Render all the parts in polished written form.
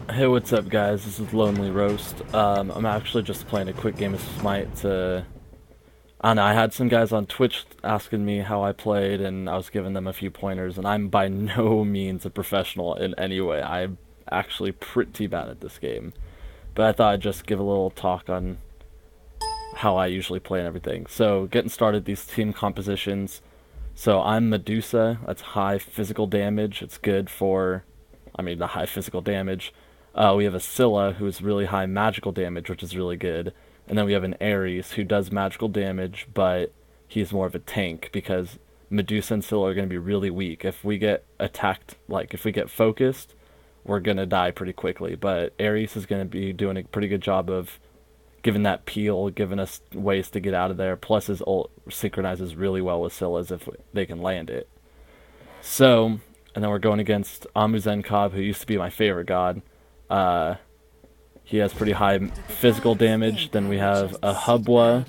Hey, what's up, guys? This is Lonelyroast. I'm actually just playing a quick game of Smite to... I don't know, I had some guys on Twitch asking me how I played, and I was giving them a few pointers, and I'm by no means a professional in any way. I'm actually pretty bad at this game. But I thought I'd just give a little talk on how I usually play and everything. So, getting started, these team compositions. So, I'm Medusa. That's high physical damage. It's good for... the high physical damage. We have a Scylla, who's really high magical damage, which is really good. And then we have an Ares, who does magical damage, but he's more of a tank, because Medusa and Scylla are going to be really weak. If we get attacked, like, if we get focused, we're going to die pretty quickly. But Ares is going to be doing a pretty good job of giving that peel, giving us ways to get out of there. Plus, his ult synchronizes really well with Scylla's if they can land it. So, and then we're going against Amuzen who used to be my favorite god. He has pretty high physical damage. Then we have a Hubwa,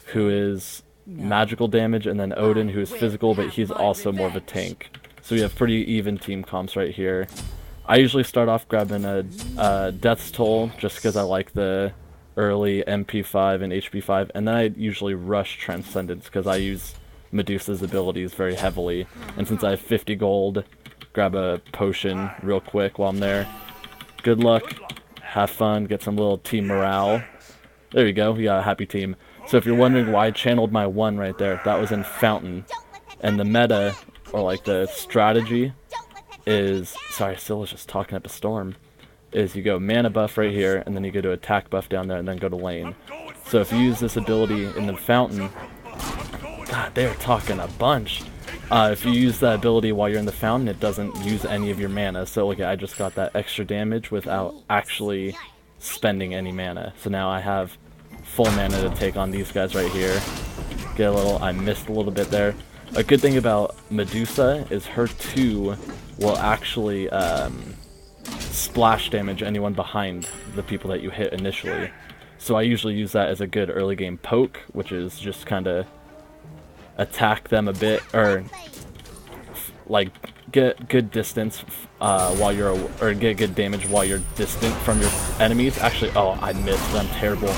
who is magical damage, and then Odin, who is physical, but he's also more of a tank. So we have pretty even team comps right here. I usually start off grabbing a Death's Toll, just because I like the early MP5 and HP5, and then I usually rush Transcendence, because I use Medusa's abilities very heavily. And since I have 50 gold, grab a potion real quick while I'm there. Good luck, have fun, get some little team morale. There you go, we got a happy team. So if you're wondering why I channeled my 1 right there, that was in Fountain. And the meta, or like the strategy, is... Sorry, Scylla's just talking up a storm. Is you go mana buff right here, and then you go to attack buff down there, and then go to lane. So if you use this ability in the Fountain... God, they're talking a bunch. If you use that ability while you're in the Fountain, it doesn't use any of your mana. So look, I just got that extra damage without actually spending any mana. So now I have full mana to take on these guys right here. Get a little... I missed a little bit there. A good thing about Medusa is her 2 will actually splash damage anyone behind the people that you hit initially. So I usually use that as a good early game poke, which is just kind of attack them a bit, or like get good distance while you're, or get good damage while you're distant from your enemies. Actually, oh, I missed. I'm terrible.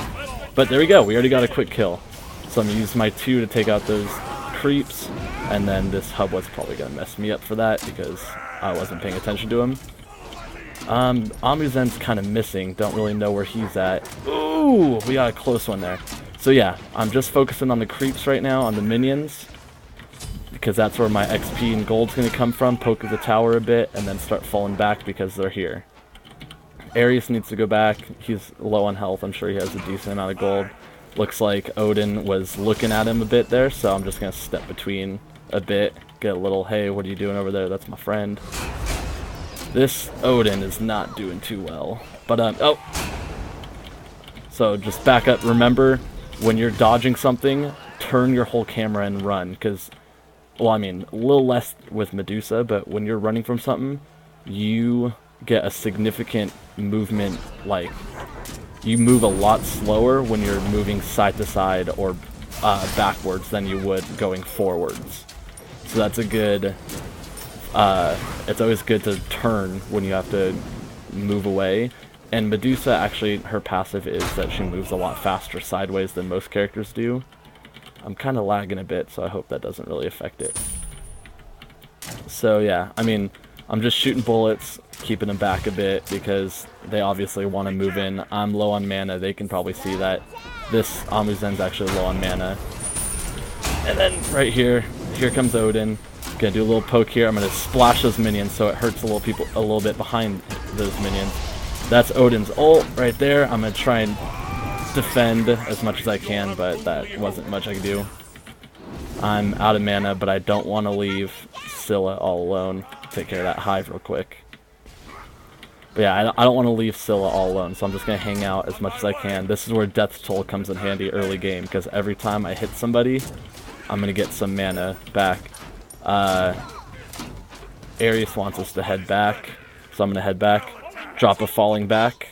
But there we go. We already got a quick kill. So I'm gonna use my 2 to take out those creeps, and then this hub was probably gonna mess me up for that because I wasn't paying attention to him. Amuzen's kind of missing. Don't really know where he's at. Ooh, we got a close one there. So yeah, I'm just focusing on the creeps right now, on the minions, because that's where my XP and gold's going to come from. Poke the tower a bit, and then start falling back because they're here. Ares needs to go back. He's low on health. I'm sure he has a decent amount of gold. Looks like Odin was looking at him a bit there, so I'm just going to step between a bit. Get a little, hey, what are you doing over there? That's my friend. This Odin is not doing too well. But, oh! So just back up. Remember, when you're dodging something, turn your whole camera and run, because, well, I mean, a little less with Medusa, but when you're running from something, you get a significant movement, like, you move a lot slower when you're moving side to side or backwards than you would going forwards. So that's a good, it's always good to turn when you have to move away. And Medusa, actually, her passive is that she moves a lot faster sideways than most characters do. I'm kind of lagging a bit, so I hope that doesn't really affect it. So yeah, I mean, I'm just shooting bullets, keeping them back a bit, because they obviously want to move in. I'm low on mana, they can probably see that. This Amuzen's actually low on mana. And then right here, here comes Odin. Gonna do a little poke here. I'm gonna splash those minions so it hurts a little bit behind those minions. That's Odin's ult right there. I'm going to try and defend as much as I can, but that wasn't much I could do. I'm out of mana, but I don't want to leave Scylla all alone. Take care of that hive real quick. But yeah, I don't want to leave Scylla all alone, so I'm just going to hang out as much as I can. This is where Death's Toll comes in handy early game, because every time I hit somebody, I'm going to get some mana back. Ares wants us to head back, so I'm going to head back. Drop a falling back.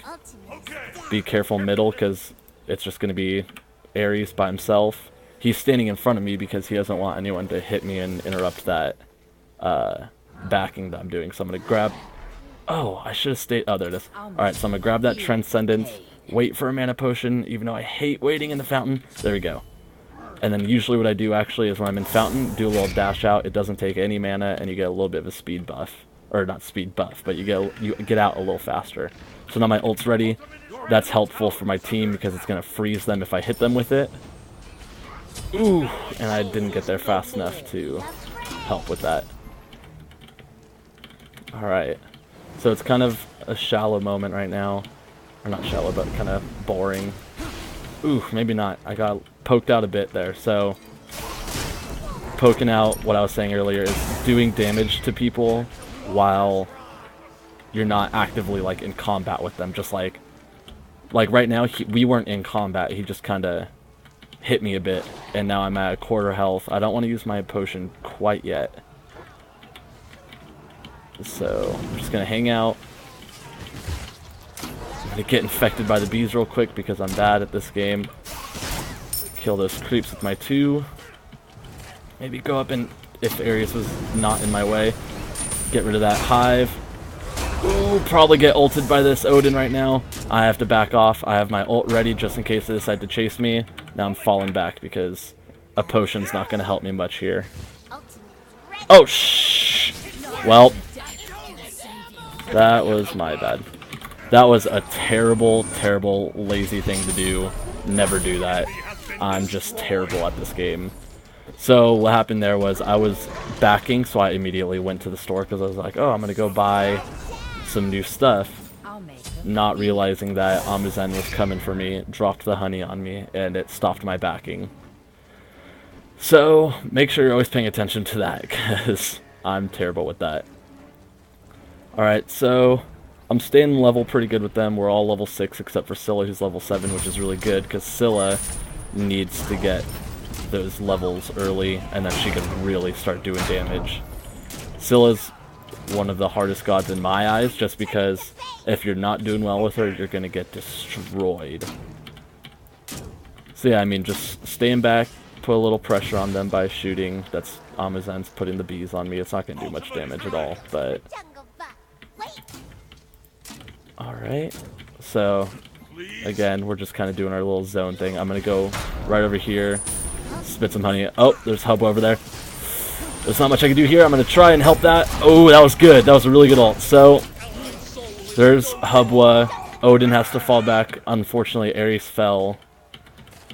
Be careful middle, because it's just going to be Ares by himself. He's standing in front of me because he doesn't want anyone to hit me and interrupt that backing that I'm doing. So I'm going to grab Oh, I should have stayed. Oh, there it is. Alright, so I'm going to grab that Transcendence, wait for a mana potion, even though I hate waiting in the fountain. There we go. And then usually what I do actually is when I'm in fountain, do a little dash out. It doesn't take any mana, and you get a little bit of a speed buff. Or not speed buff, but you get out a little faster. So now my ult's ready. That's helpful for my team because it's going to freeze them if I hit them with it. Ooh, and I didn't get there fast enough to help with that. Alright. So it's kind of a shallow moment right now. Or not shallow, but kind of boring. Ooh, maybe not. I got poked out a bit there. So, poking out, what I was saying earlier, is doing damage to people while you're not actively, like, in combat with them. Just like right now, we weren't in combat. He just kind of hit me a bit, and now I'm at a quarter health. I don't want to use my potion quite yet. So, I'm just going to hang out. I'm going to get infected by the bees real quick because I'm bad at this game. Kill those creeps with my 2. Maybe go up and, if Ares was not in my way, get rid of that hive. Ooh, probably get ulted by this Odin right now. I have to back off. I have my ult ready just in case they decide to chase me. Now I'm falling back because a potion's not going to help me much here. Oh, shh. Well, that was my bad. That was a terrible, terrible, lazy thing to do. Never do that. I'm just terrible at this game. So what happened there was I was backing, so I immediately went to the store because I was like, oh, I'm going to go buy some new stuff. Not realizing that Amuzen was coming for me, dropped the honey on me, and it stopped my backing. So make sure you're always paying attention to that because I'm terrible with that. Alright, so I'm staying level pretty good with them. We're all level 6 except for Scylla, who's level 7, which is really good because Scylla needs to get those levels early and then she can really start doing damage. Scylla's one of the hardest gods in my eyes just because if you're not doing well with her, you're going to get destroyed. So yeah, I mean, just staying back, put a little pressure on them by shooting. That's Amuzen's putting the bees on me. It's not going to do much damage at all, but... Alright, so again, we're just kind of doing our little zone thing. I'm going to go right over here, spit some honey. Oh, there's Hub over there. There's not much I can do here. I'm going to try and help that. Oh, that was good. That was a really good ult. So, there's Hubwa. Odin has to fall back. Unfortunately, Ares fell.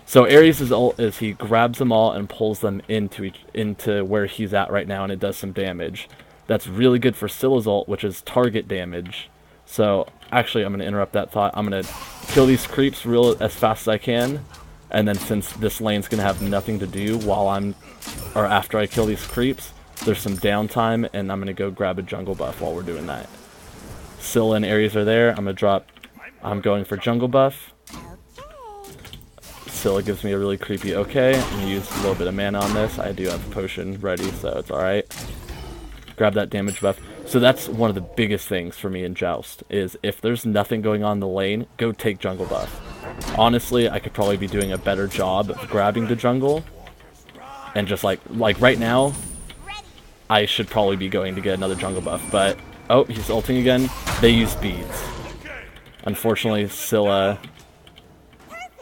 So, Ares' ult is he grabs them all and pulls them into where he's at right now, and it does some damage. That's really good for Scylla's ult, which is target damage. So, actually, I'm going to interrupt that thought. I'm going to kill these creeps as fast as I can. And then since this lane's going to have nothing to do after I kill these creeps, there's some downtime, and I'm going to go grab a jungle buff while we're doing that. Scylla and Ares are there. I'm going for jungle buff. Scylla gives me a really creepy okay. I'm going to use a little bit of mana on this. I do have a potion ready, so it's alright. Grab that damage buff. So that's one of the biggest things for me in Joust, is if there's nothing going on in the lane, go take jungle buff. Honestly, I could probably be doing a better job of grabbing the jungle. And just like right now, I should probably be going to get another jungle buff. But, oh, he's ulting again. They use beads. Unfortunately, Scylla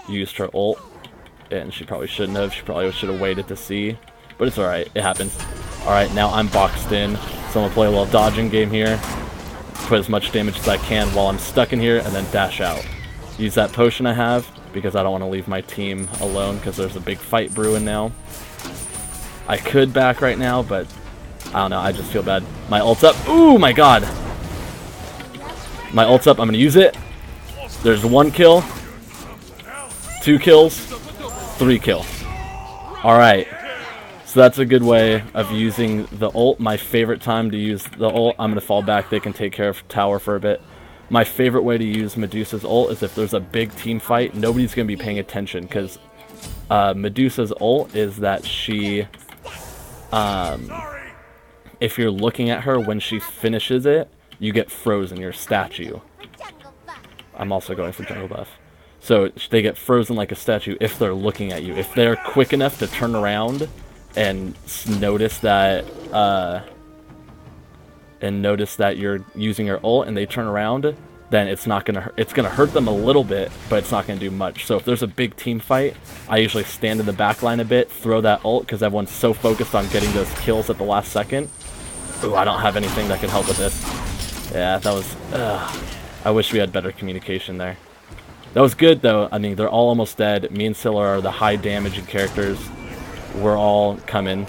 used her ult. And she probably shouldn't have. She probably should have waited to see. But it's alright. It happens. Alright, now I'm boxed in. So I'm going to play a little dodging game here. Put as much damage as I can while I'm stuck in here and then dash out. Use that potion I have because I don't want to leave my team alone because there's a big fight brewing now. I could back right now, but I don't know. I just feel bad. My ult's up. Ooh, my god. My ult's up. I'm going to use it. There's 1 kill. 2 kills. 3 kill. Alright. So that's a good way of using the ult. My favorite time to use the ult, I'm going to fall back. They can take care of tower for a bit. My favorite way to use Medusa's ult is if there's a big team fight, nobody's going to be paying attention because Medusa's ult is that she, if you're looking at her when she finishes it, you get frozen, your statue. I'm also going for jungle buff. So they get frozen like a statue if they're looking at you. If they're quick enough to turn around and notice that and notice that you're using your ult and they turn around, then it's gonna hurt them a little bit, but it's not gonna do much. So if there's a big team fight, I usually stand in the back line a bit, throw that ult, because everyone's so focused on getting those kills at the last second. Ooh, I don't have anything that can help with this. Yeah, that was... I wish we had better communication there. That was good, though. I mean, they're all almost dead. Me and Scylla are the high damaging characters. We're all coming.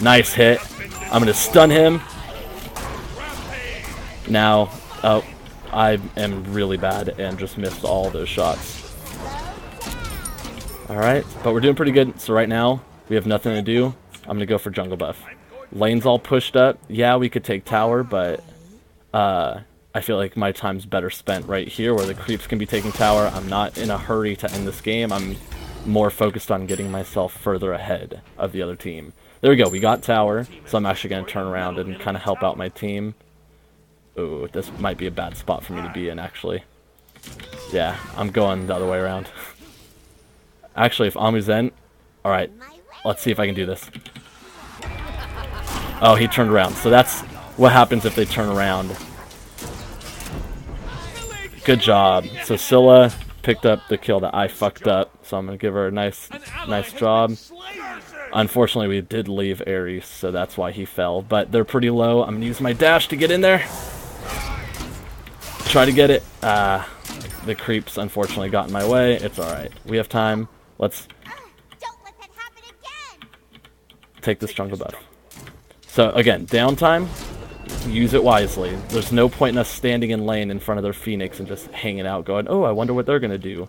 Nice hit. I'm going to stun him. Now... Oh, I am really bad and just missed all those shots. Alright, but we're doing pretty good. So right now, we have nothing to do. I'm going to go for jungle buff. Lane's all pushed up. Yeah, we could take tower, but I feel like my time's better spent right here where the creeps can be taking tower. I'm not in a hurry to end this game. I'm more focused on getting myself further ahead of the other team. There we go. We got tower, so I'm actually going to turn around and kind of help out my team. Ooh, this might be a bad spot for me to be in, actually. Yeah, I'm going the other way around. Actually, if Amu's in... Alright, let's see if I can do this. Oh, he turned around. So that's what happens if they turn around. Good job. So Scylla picked up the kill that I fucked up. So I'm going to give her a nice job. Unfortunately, we did leave Ares, so that's why he fell. But they're pretty low. I'm going to use my dash to get in there. Try to get it. The creeps unfortunately got in my way. It's alright. We have time. Let's take this jungle buff. So again, downtime, use it wisely. There's no point in us standing in lane in front of their Phoenix and just hanging out going, oh, I wonder what they're going to do.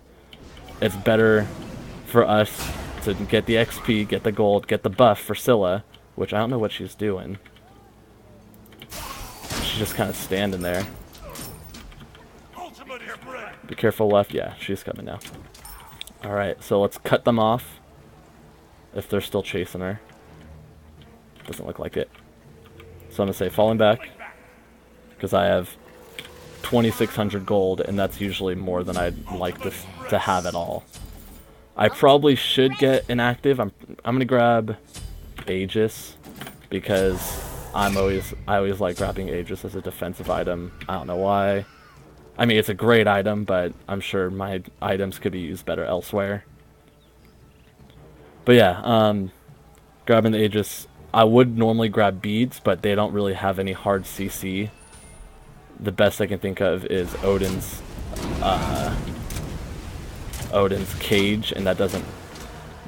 It's better for us to get the XP, get the gold, get the buff for Scylla, which I don't know what she's doing. She's just kind of standing there. Be careful left. Yeah, she's coming now. Alright, so let's cut them off if they're still chasing her. Doesn't look like it. So I'm going to say falling back, because I have 2,600 gold, and that's usually more than I'd like to have at all. I probably should get an active. I'm going to grab Aegis, because I always like grabbing Aegis as a defensive item. I don't know why. I mean, it's a great item, but I'm sure my items could be used better elsewhere. But yeah, grabbing the Aegis. I would normally grab beads, but they don't really have any hard CC. The best I can think of is Odin's cage, and that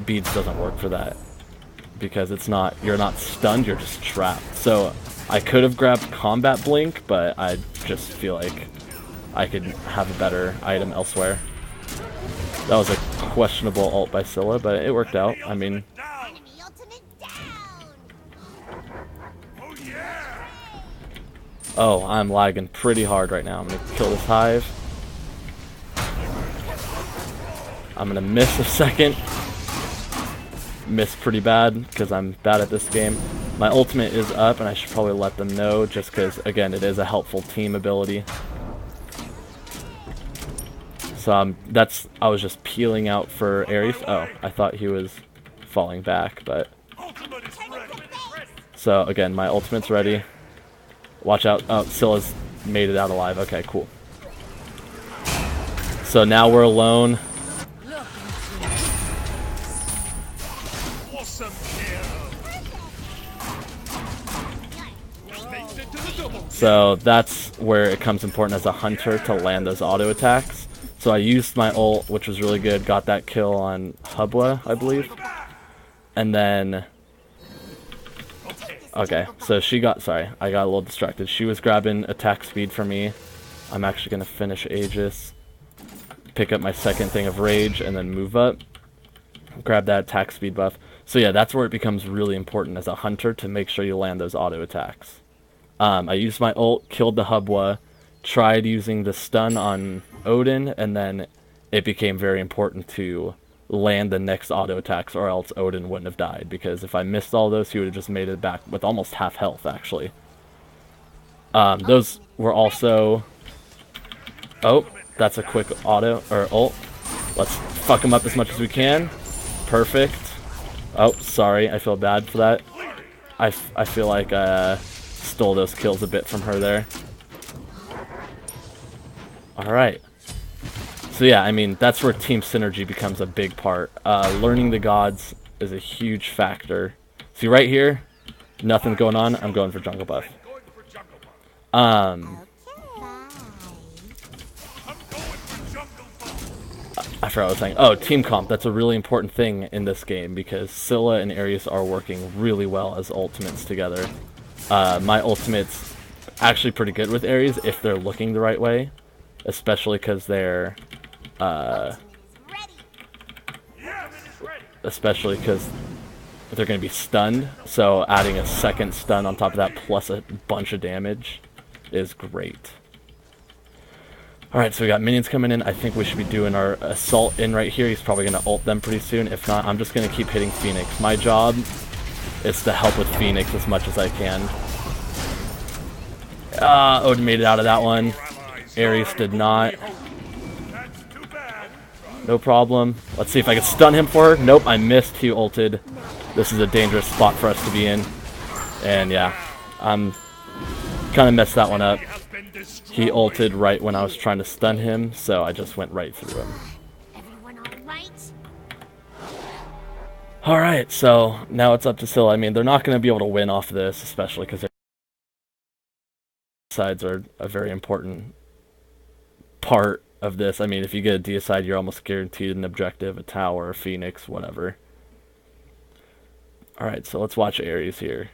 beads doesn't work for that because you're not stunned, you're just trapped. So I could have grabbed combat blink, but I just feel like I could have a better item elsewhere. That was a questionable ult by Scylla, but it worked out. I mean, oh, I'm lagging pretty hard right now. I'm going to kill this hive. I'm going to miss a second. Miss pretty bad because I'm bad at this game. My ultimate is up, and I should probably let them know just because, again, it is a helpful team ability. So I was just peeling out for Ares. Oh, I thought he was falling back, but... So, again, my ultimate's ready. Watch out. Oh, Scylla's made it out alive. Okay, cool. So now we're alone. So that's where it comes important as a hunter to land those auto attacks. So I used my ult, which was really good. Got that kill on Hubwa, I believe. And then... Okay, so she got... Sorry, I got a little distracted. She was grabbing attack speed for me. I'm actually going to finish Aegis. Pick up my second thing of Rage, and then move up. Grab that attack speed buff. So yeah, that's where it becomes really important as a hunter to make sure you land those auto attacks. I used my ult, killed the Hubwa, tried using the stun on Odin, and then it became very important to land the next auto attacks, or else Odin wouldn't have died, because if I missed all those, he would have just made it back with almost half health, actually. Those were also... Oh, that's a quick auto, or ult. Let's fuck him up as much as we can. Perfect. Oh, sorry, I feel bad for that. I feel like stole those kills a bit from her there. Alright. So yeah, I mean, that's where team synergy becomes a big part. Learning the gods is a huge factor. See right here, nothing going on, I'm going for jungle buff. I forgot what I was saying. Oh, team comp. That's a really important thing in this game because Scylla and Ares are working really well as ultimates together. My ultimate's actually pretty good with Ares if they're looking the right way, especially because they're going to be stunned. So adding a second stun on top of that plus a bunch of damage is great. Alright, so we got minions coming in. I think we should be doing our assault in right here. He's probably going to ult them pretty soon. If not, I'm just going to keep hitting Phoenix. My job is to help with Phoenix as much as I can. Odin made it out of that one. Ares did not. No problem. Let's see if I can stun him for her. Nope, I missed. He ulted. This is a dangerous spot for us to be in. And yeah, I'm kind of messed that one up. He ulted right when I was trying to stun him, so I just went right through him. Alright, so now it's up to Scylla. I mean, they're not going to be able to win off this, especially because their sides are a very important part of this. I mean, if you get a deicide, you're almost guaranteed an objective, a tower, a phoenix, whatever. Alright, so let's watch Ares here.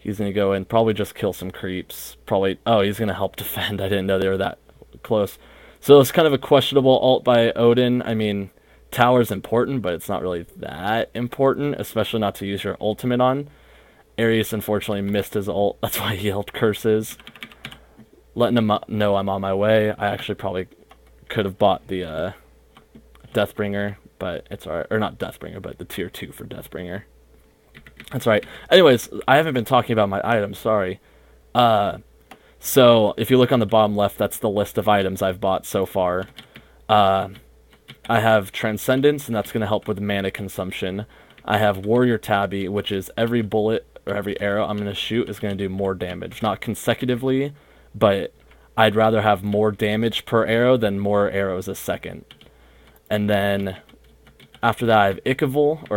He's going to go in, probably just kill some creeps. Probably, oh, he's going to help defend. I didn't know they were that close. So it's kind of a questionable ult by Odin. I mean, tower's important, but it's not really that important, especially not to use your ultimate on. Ares unfortunately missed his ult. That's why he yelled curses. Letting him know I'm on my way. I actually probably could have bought the Deathbringer, but it's alright. Or not Deathbringer, but the tier 2 for Deathbringer. That's right. Anyways, I haven't been talking about my items, sorry. So, if you look on the bottom left, that's the list of items I've bought so far. I have Transcendence, and that's going to help with mana consumption. I have Warrior Tabby, which is every bullet or every arrow I'm going to shoot is going to do more damage. Not consecutively, but I'd rather have more damage per arrow than more arrows a second. And then after that, I have Icavol,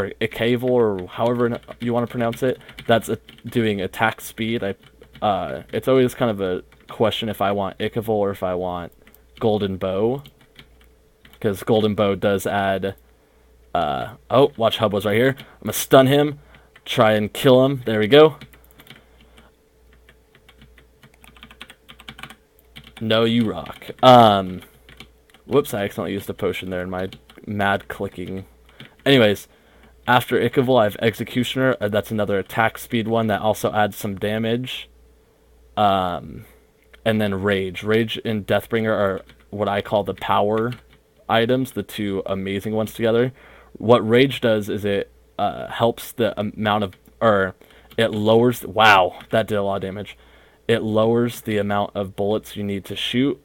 or however you want to pronounce it. That's doing attack speed. It's always kind of a question if I want Icavol or if I want Golden Bow. Because Golden Bow does add... oh, watch Hubbo's right here. I'm going to stun him. Try and kill him. There we go. No, you rock. Whoops, I accidentally used a potion there in my mad clicking. Anyways, after Icavol, I have Executioner. That's another attack speed one that also adds some damage. And then Rage. Rage and Deathbringer are what I call the power items, the two amazing ones together. What Rage does is it helps the amount of... or it lowers... wow, that did a lot of damage. It lowers the amount of bullets you need to shoot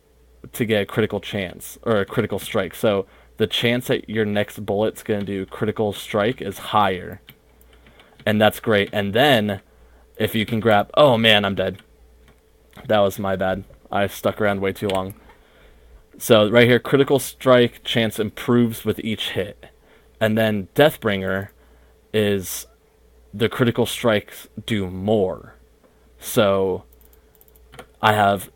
to get a critical chance, or a critical strike. So the chance that your next bullet's going to do critical strike is higher. And that's great. And then, if you can grab... oh man, I'm dead. That was my bad. I stuck around way too long. So right here, critical strike chance improves with each hit. And then Deathbringer is the critical strikes do more. So I have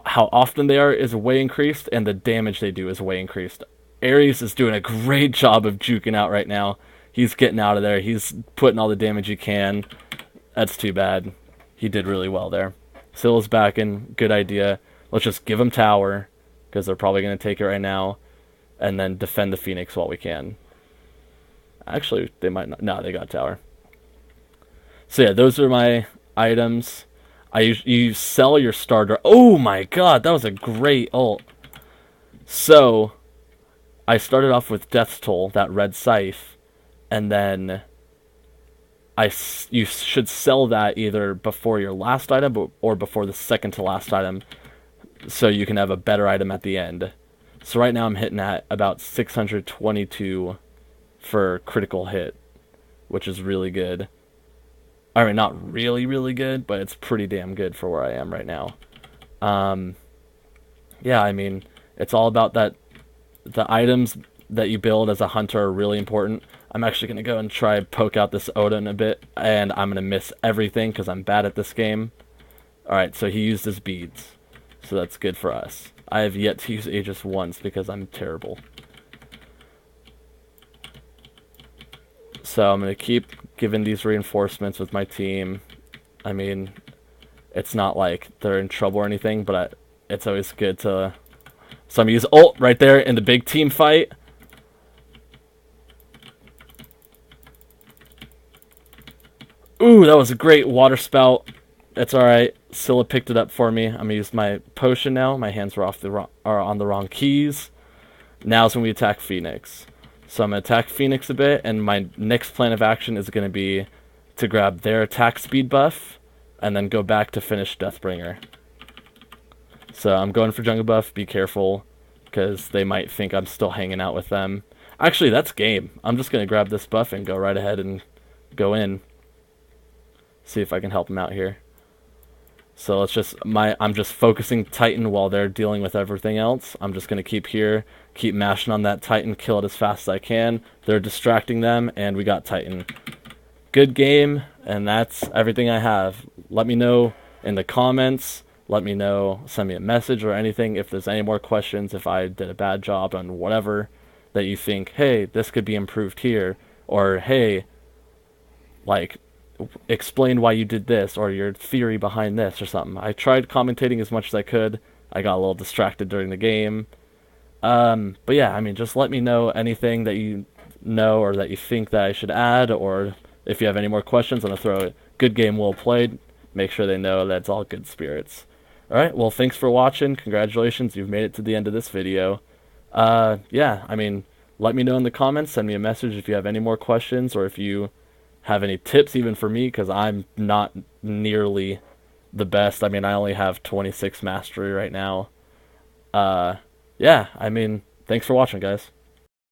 how often they are is way increased, and the damage they do is way increased. Ares is doing a great job of juking out right now. He's getting out of there. He's putting all the damage he can. That's too bad. He did really well there. Scylla's back in. Good idea. Let's just give him tower, because they're probably going to take it right now, and then defend the Phoenix while we can. Actually, they might not. No, they got tower. So yeah, those are my items. You sell your starter. Oh my god, that was a great ult. So I started off with Death's Toll, that red scythe, and then you should sell that either before your last item or before the second to last item, so you can have a better item at the end. So right now I'm hitting at about 622 for critical hit, which is really good. I mean, not really, really good, but it's pretty damn good for where I am right now. Um, yeah, I mean, it's all about that. The items that you build as a hunter are really important. I'm actually going to go and try poke out this Odin a bit, and I'm going to miss everything because I'm bad at this game. Alright, so he used his beads, so that's good for us. I have yet to use Aegis once because I'm terrible. So I'm going to keep giving these reinforcements with my team. I mean, it's not like they're in trouble or anything, but it's always good to... So I'm going to use ult right there in the big team fight. Ooh, that was a great water spout. That's alright. Scylla picked it up for me. I'm going to use my potion now. My hands were are on the wrong keys. Now's when we attack Phoenix. So I'm going to attack Phoenix a bit, and my next plan of action is going to be to grab their attack speed buff, and then go back to finish Deathbringer. So I'm going for jungle buff. Be careful, because they might think I'm still hanging out with them. Actually, that's game. I'm just going to grab this buff and go right ahead and go in. See if I can help them out here. So I'm just focusing Titan while they're dealing with everything else. I'm just gonna keep here, keep mashing on that Titan, kill it as fast as I can. They're distracting them, and we got Titan. Good game, and that's everything I have. Let me know in the comments. Let me know, send me a message or anything if there's any more questions, if I did a bad job on whatever that you think, hey, this could be improved here, or hey, like, explain why you did this or your theory behind this or something. I tried commentating as much as I could. I got a little distracted during the game. But yeah, I mean, just let me know anything that you know or that you think that I should add, or if you have any more questions, I'm going to throw it. Good game, well played. Make sure they know that it's all good spirits. Alright, well, thanks for watching. Congratulations, you've made it to the end of this video. Yeah, I mean, let me know in the comments. Send me a message if you have any more questions, or if you have any tips even for me, because I'm not nearly the best. I mean, I only have 26 mastery right now. Yeah, I mean, thanks for watching, guys.